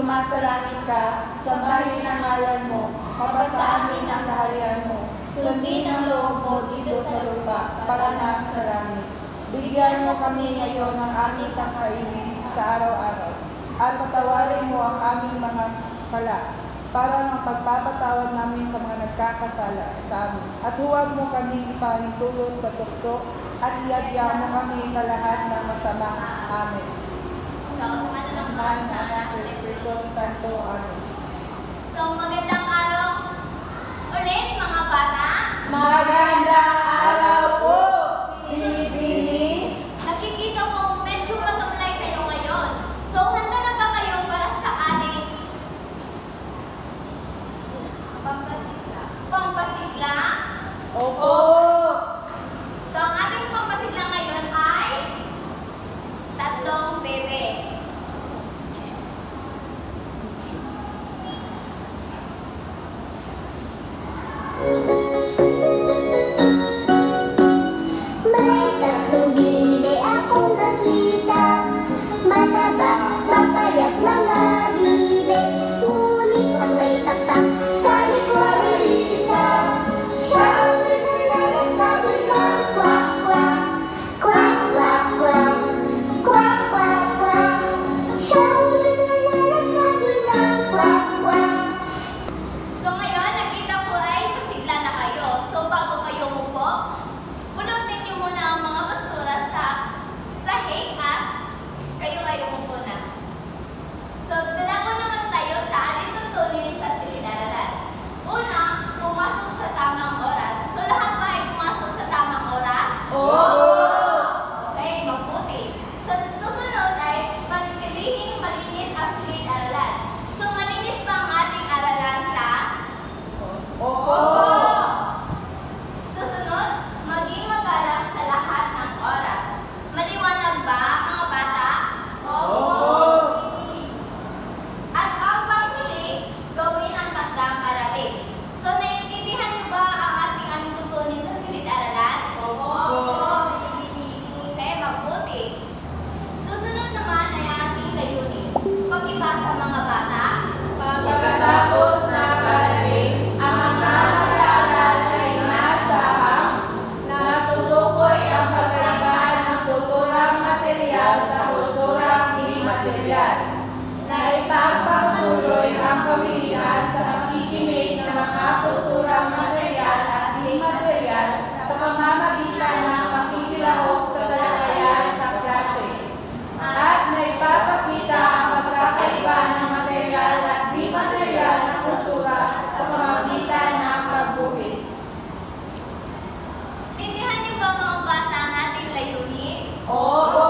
sumasalangit ka, sambahin ang ngalan mo, mapasa amin ang kaharian mo, sundin ang loob mo dito sa lupa, para na sa langit. Bigyan mo kami ngayon ng aming kakainin sa araw-araw, at patawarin mo ang aming mga sala, para ng pagpapatawad namin sa mga nagkakasala sa amin. At huwag mo kami ipahintulot sa tukso, at iadya mo kami sa lahat ng masama. Amen. Espiritu Santo. Amen. So, magandang araw ulit mga bata. Magandang araw po, Pilipini. Nakikita ko medyo matumlay kayo ngayon. So, handa na ba kayo para sa ating pampasigla? Opo. So, ang ating pampasigla ngayon ay tatlong bebe. May tatlong bibe akong nakita, mataba, mapayat mga bibe, ngunit ang may tatak sa likod ay isa. Siya ang nagdala nagsabi ng kwak kwak, kwak kwak kwak, kwak kwak kwak. Siya ang nagdala nagsabi ng kwak kwak. So, ngayon, nakita ko ay pasigla na kayo. So, bago kayo umupo, punutin niyo muna ang mga basura sa sahig at kayo ay umupo na. So, dalawa naman tayo sa alin tutuloy sa silid-aralan. Una, pumasok sa tamang oras. So, lahat ba ay pumasok sa tamang oras? Oo. Okay, mabuti. So, susunod ay pagpilihing malinis ang silid-aralan. So, malinis ba ang ating aralan, class? Opo. Susunod, maging magalang sa lahat ng oras. Maliwanag ba, mga bata? Opo. At ang panghuli, gawin ang takdang aralin. So, naiintindihan niyo ba ang ating aming tutunin sa silid-aralan? Opo. Okay, mabuti. Susunod naman ay ang ating layunin. Pag-ibasa, mga bata. Pagkatapos na parating, ang mga mag-aaral ay inaasahang natutukoy ang pagkaiba ng kulturang material sa kulturang di-material, na ipagpapatuloy ang kawilingan sa pakikinig ng mga kulturang material at di-material sa pamamagitan ng pakikilahok sa talakayan sa klase, at may papakita ang pagkakaiba ng material at di-material na kultura sa pamamagitan ng pagguhit. Intindihan niyo ba, mga bata, ang ating layunin? Opo!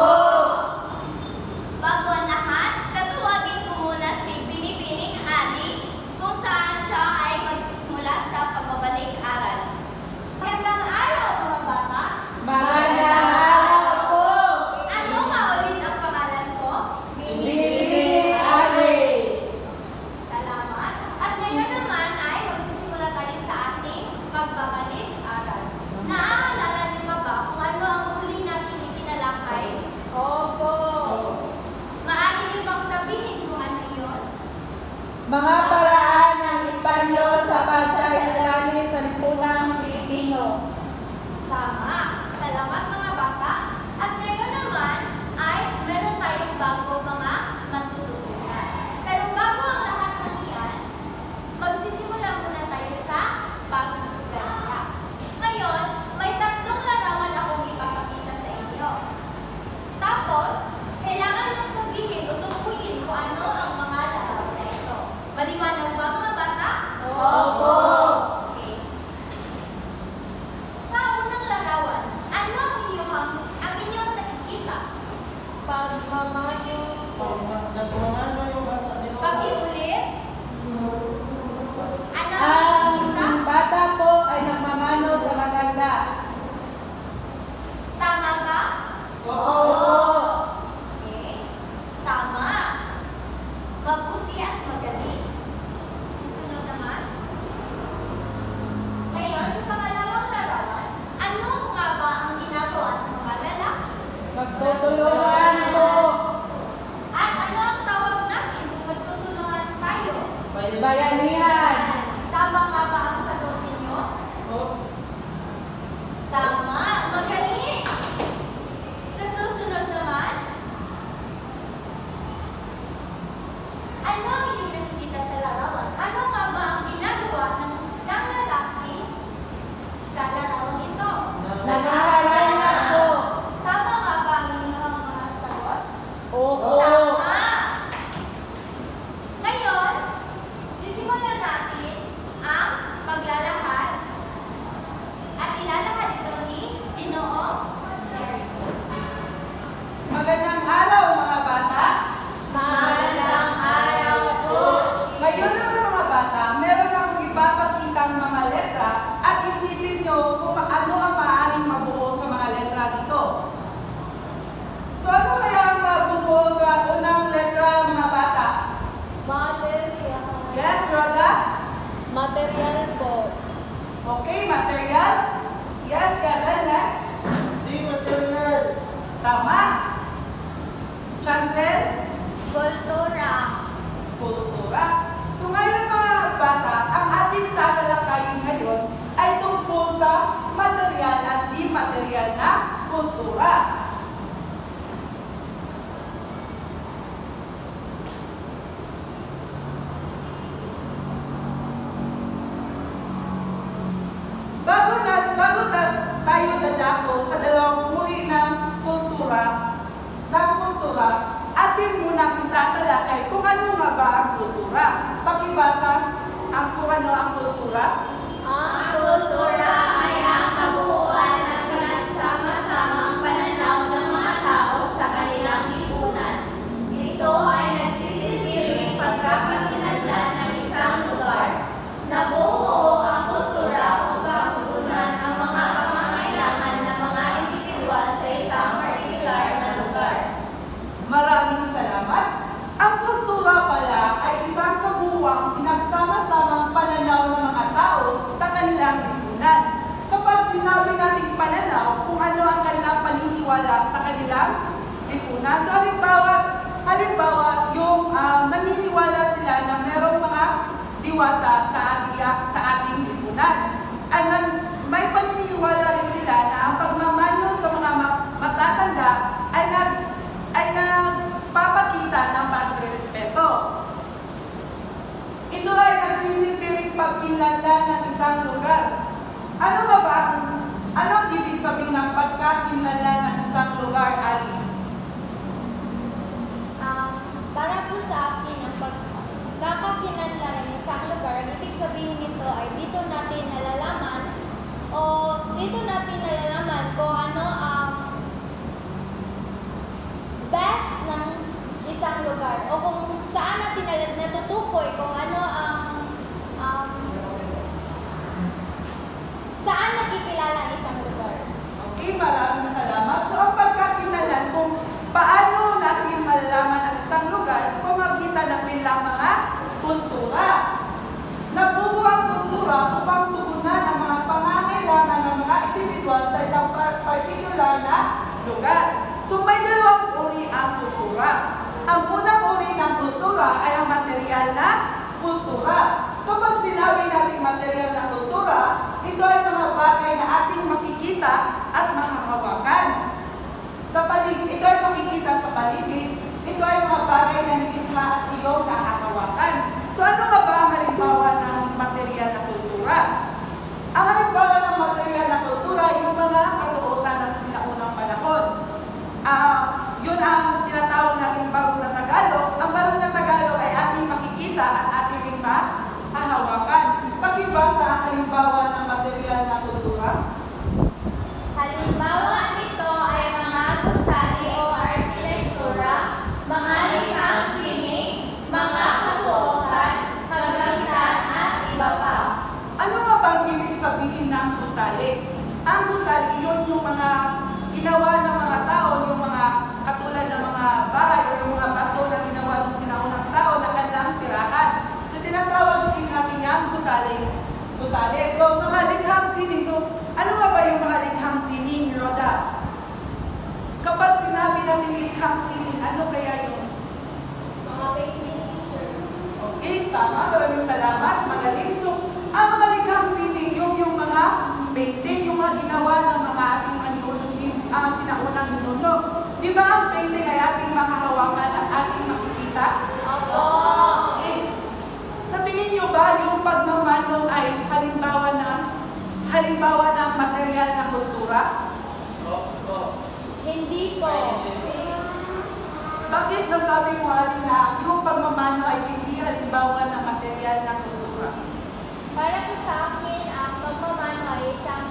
Bago ang lahat, tatawagin ko muna si Binibining Ali kung saan siya ay magsisimula sa pagbabalik aral. Magandang araw, mga bata! Magandang araw po! Ano nga ulit ang pangalan ko? Binibining Ali! Salamat! At ngayon naman ay magsisimula tayo sa ating pagbabalik aral. Naaalala niyo ba kung ano ang huli nating itinalakay? Opo! Maaari niyo bang sabihin kung ano yun? Mga paraan ng Espanyol sa pagsailalim sa lipunang Pilipino. Tama! Salamat, mga bata! At ngayon naman ay meron tayong bago mga matututunan. Pero bago ang lahat ng iyan, magsisimula muna tayo sa paggagaya. Ngayon, may tatlong larawan akong ipapakita sa inyo. Tapos, kailangan niyong sabihin o tukuyin kung ano ang mga larawan na ito. Maliwanag ba, mga bata? Opo! Okay. Sa unang larawan, ano ang inyong nakikita? Pagmamayo. Pag-iulit? Ano ang nakikita? Ang bata po ay nagmamano sa maganda. Tama ba? Opo! Okay. Tama. Mabuti at magaling. Susunod naman. Ngayon, sa pangalawang larawan, ano nga ba ang ginagawa ng mga lalaki? Magtutulungan po! At ano ang tawag natin Tama? Chandler? Kultura. Kultura. So ngayon mga bata, ang ating tatalakayin ngayon ay tungkol sa material at immaterial na kultura. Bago na tayo dadako sa dalawang uri ng kultura, atin muna itatalakay kung ano nga ba ang kultura. Pakibasa ang kung ano ang kultura. Ang kultura ay ang kabuuan ng pinagsama-samang pananaw ng mga tao sa kanilang lipunan. Ito ay nagsisilbing pagkakakinlanlan ng isang lugar. Nabubuo ang kultura upang tugunan ang mga pangangailangan ng mga individual sa isang partikular na lugar. Maraming salamat. Ang kultura pala ay isang kabuuang pinagsama-samang pananaw ng mga tao sa kanilang lipunan. Kapag sinabi nating pananaw, kung ano ang kanilang paniniwala sa kanilang lipunan. So halimbawa yung naniniwala sila na merong mga diwata sa ating lipunan. May paniniwala rin sila na ang pagmamano sa mga matatanda ay nagpapakita ng pagrespeto. Ito ay nagsisilbing pagkinlanlan ng isang lugar. Ano ang ibig sabihin ng pagkakinlanlan ng isang lugar, Ali? Para po sa akin, ang pagkakakinlanlan ng isang lugar, ang ibig sabihin nito ay dito natin nalalaman kung ano ang best ng isang lugar o kung saan natin natutukoy kung ano ang saan nakikilala ang isang lugar. Okay, maraming salamat. So ang pagkakinlanlan kung paano natin malalaman ang isang lugar sa pamamagitan ng kanilang mga kultura. Nabubuo ang kultura upang tugunan ang mga pangangailangan ng mga individual sa isang particular na lugar. So may dalawang uri ang kultura. Ang unang uri ng kultura ay ang material na kultura. Kapag sinabi natin material na kultura, ito ay mga bagay na ating makikita at mahahawakan. Ito ay makikita sa paligid. Ito ay mga bagay na nilikha at iyong nahahawakan. So ano nga ba ang halimbawa ng material na kultura? Ang halimbawa ng material na kultura ay yung mga kasuotan ng sinaunang panahon. Yun ang tinatawag natin barong na Tagalog. Ang barong na Tagalog ay ating makikita at ating ring mahahawakan. Pakibasa ang halimbawa ng material na kultura. Halimbawa nito ay mga gusali o arkitektura, mga likhang sining, mga kasuotan, kagamitan at iba pa. Ano nga ba ang ibig sabihin ng gusali? Ang gusali, yun yung mga ginawa ng mga tao, yung mga katulad ng mga bahay o yung mga bato na ginawa ng sinaunang tao na kanilang tirahan. So tinatawag din natin yung gusali. So mga likhang sining. So ano nga ba yung mga likhang sining, Rhoda? Kapag sinabi natin likhang sining, ano kaya yun? Mga painting teacher. Okay, tama. Maraming salamat. Magaling. So ang mga likhang sining, yung mga painting, yung mga ginawa ng mga ating sinaunang ninuno. Di ba ang painting ay ating makahawakan at ating makikita? Opo. Okay. Sa tingin nyo ba yung pagmamano ay halimbawa ng material na kultura? Hindi po. Bakit nasabi mo, Ali, na yung pagmamano ay hindi halimbawa ng material na kultura? Para po sa akin, ang pagmamano ay isang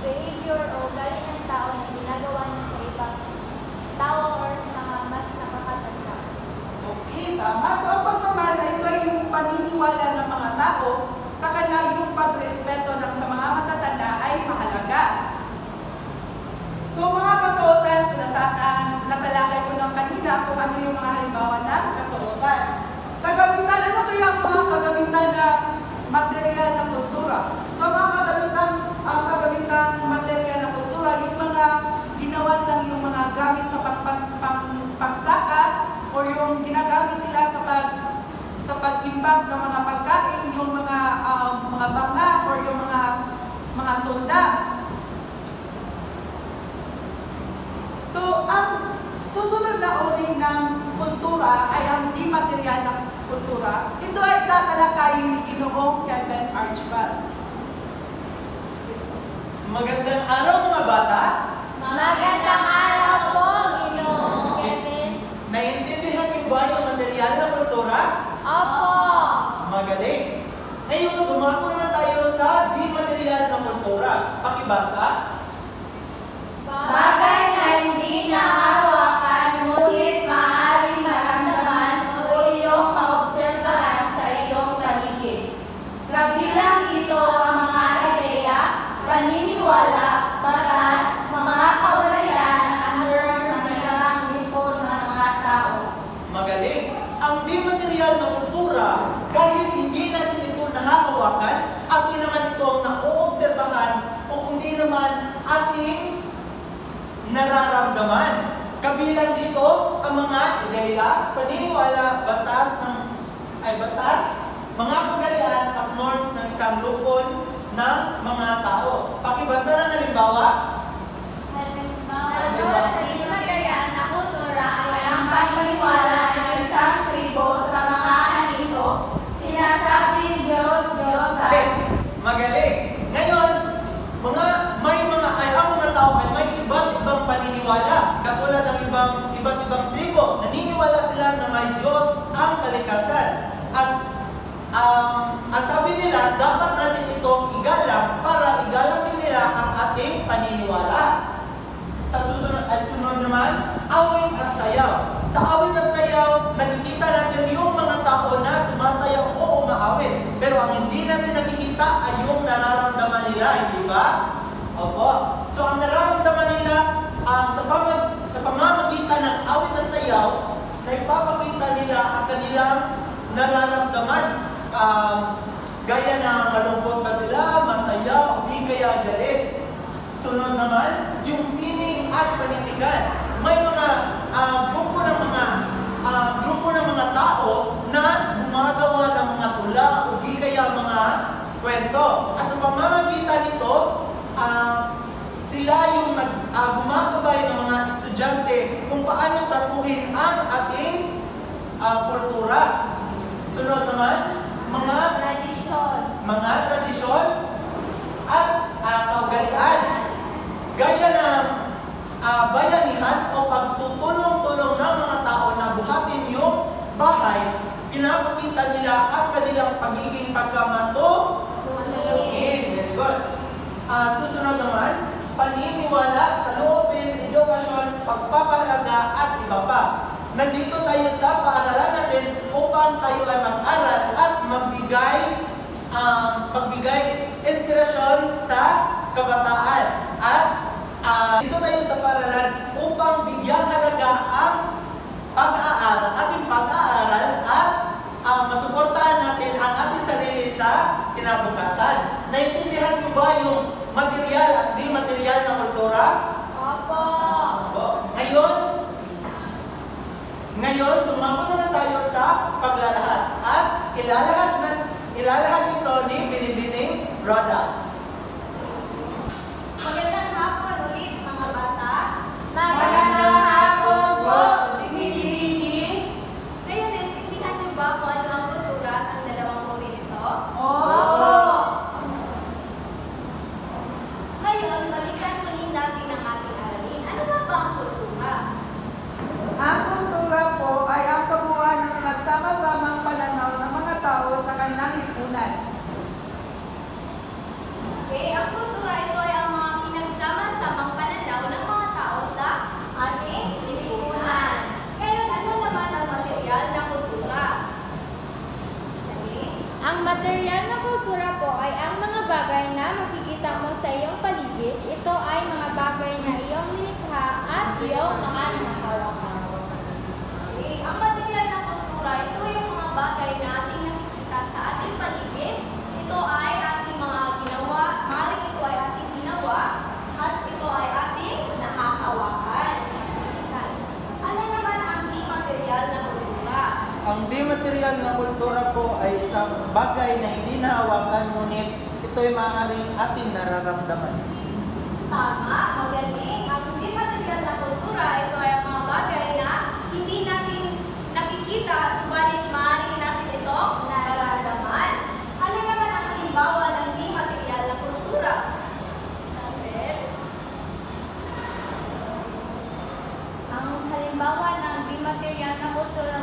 behavior o galing ng tao na ginagawa niya sa ibang tao or sa mga mas nakakatanda. Okay, tama. So ang pagmamano, ito ay yung paniniwala ng mga tao sa kanila yung pagrespeto ng sa mga matatanda ay mahalaga. So mga kasuotan, natalakay ko ng kanina kung ano yung mga halimbawa ng kasuotan. Kagamitan, ano kaya ang mga kagamitan na material na kultura? So mga kagamitang material na kultura, yung mga ginawa lang yung mga gamit iba't ng mga pagkain, yung mga banga or yung mga sunda. So, ang susunod na uri ng kultura ay ang di material na kultura. Ito ay tatalakayin ni Ginoong Kevin Archibald. Magandang araw mga bata! Magandang araw po, Ginoong Kevin. Naiintindihan niyo ba yung material na kultura? Opo. Magaling! Ngayon, dumako na tayo sa di material na kultura. Pakibasa. Bagay na hindi nahawakan, ngunit maaaring maramdaman o iyong maobserbahan sa iyong paligid. Kabilang ito ang mga ideya, paniniwala, batas, mga kaugalian at norms ng isang lipunan ng mga tao. Magaling! Ang di material na kultura, kahit hindi natin ito nahahawakan, atin naman itong nauobserbahan o hindi naman ating nararamdaman. Kabilang dito ang mga ideya, paniniwala, batas, mga kaugalian at norms ng isang lupon ng mga tao. Pakibasa ng halimbawa. Halimbawa sa di material na kultura ay ang paniniwala ng isang tribo sa mga anito, sinasabing Diyos-Diyosan. Magaling! Ngayon, ang mga tao ay may iba't ibang paniniwala. Katulad ng iba't ibang tribo, naniniwala sila na may Diyos ang kalikasan. At ang sabi nila, dapat natin itong igalang para igalang din nila ang ating paniniwala. Sa sunod naman, awit at sayaw. Sa awit at sayaw, nakikita natin yung mga tao na sumasayaw o umaawit. Pero ang hindi natin nakikita ay yung nararamdaman nila, hindi ba? Opo. So ang nararamdaman nila, sa pamamagitan ng awit at sayaw, naipapakita nila ang kanilang nararamdaman. Gaya na malungkot ba sila, masaya, o di kaya galit. Sunod naman, yung sining at panitikan. May mga grupo ng mga tao na gumagawa ng mga tula o di kaya mga kwento. At sa pamamagitan nito, sila yung gumagabay ng mga estudyante kung paano tatuhin ang ating kultura. Sunod naman, mga tradisyon at kaugalian. Gaya ng bayanihan o pagtutulong-tulong ng mga tao na buhatin yung bahay, pinapakita nila ang kanilang pagiging pagkamatutuin. Very good. Susunod naman, paniniwala sa loobin, edukasyon, pagpapahalaga at iba pa. Nandito tayo sa paaralan natin upang tayo ay mag-aral at magbigay inspirasyon sa kabataan. At dito tayo sa paaralan upang bigyang halaga ang ating pag-aaral at masuportahan natin ang ating sarili sa kinabukasan. Naintindihan mo ba yung material at di material na kultura? Opo. Ngayon, tumako na tayo sa paglalahad at ilalahad ito ni Binibining Roda. Magandang hapon ulit, mga bata. Magandang hapon po, Binibining. Ngayon, naintindihan niyo ba kung ano ang kultura at ang dalawang uri nito? Oo. Ngayon, balikan muli natin ang ating aralin. Ano nga ba ang kultura? Ang kultura po ay ang kabuuan ng nagsama-samang pananaw ng mga tao sa kanilang lipunan. material na kultura po ay isang bagay na hindi nahawakan, ngunit ito'y maaaring ating nararamdaman. Tama, magaling. Ang hindi material na kultura, ito ay ang mga bagay na hindi natin nakikita, subalit maaari natin ito nararamdaman. Ano naman ang halimbawa ng hindi material na kultura? Sandel? Ang halimbawa ng di material na kultura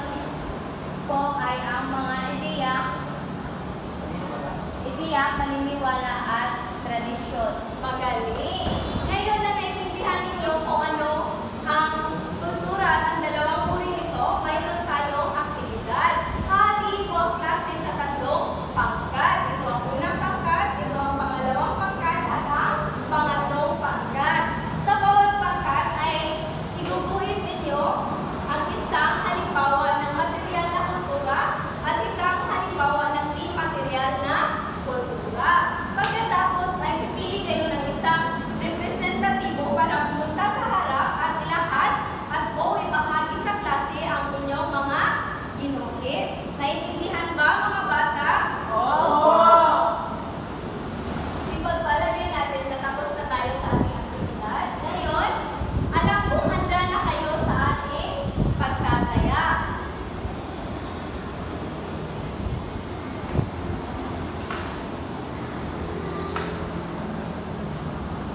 po ay ang mga ideya, paniniwala at tradisyon. Magaling. Ngayon na naintindihan ninyo kung ano ang kultura at ang dalawang uri nito, mayroon tayong aktibidad. Hatiin ko ang klase sa tatlong pangkat. Ito ang unang pangkat, ito ang pangalawang pangkat, at ang pangatlong pangkat. Sa bawat pangkat ay iguguhit ninyo ang isang halimbawa ng material na kultura at isang halimbawa ng di material na kultura. Pagkatapos ay pipili kayo ng isang representatibo para pumunta sa harap at ilahad at o ibahagi sa klase ang inyong mga ginuhit. Naintindihan ba mga bata? Oo! Ipagpalagay natin na tapos na tayo sa ating aktibidad. Ngayon, alam kong handa na kayo sa ating pagtataya.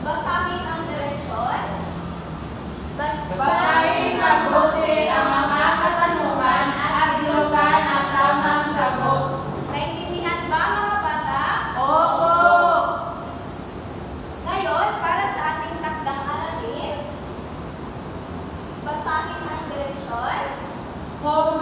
Basahin ang direksyon. Basahin mabuti ang mga katanungan at binugan ang tamang sagot. Naintindihan ba mga bata? Oo! Ngayon, para sa ating takdang aralin, basahin ang direksyon. Kung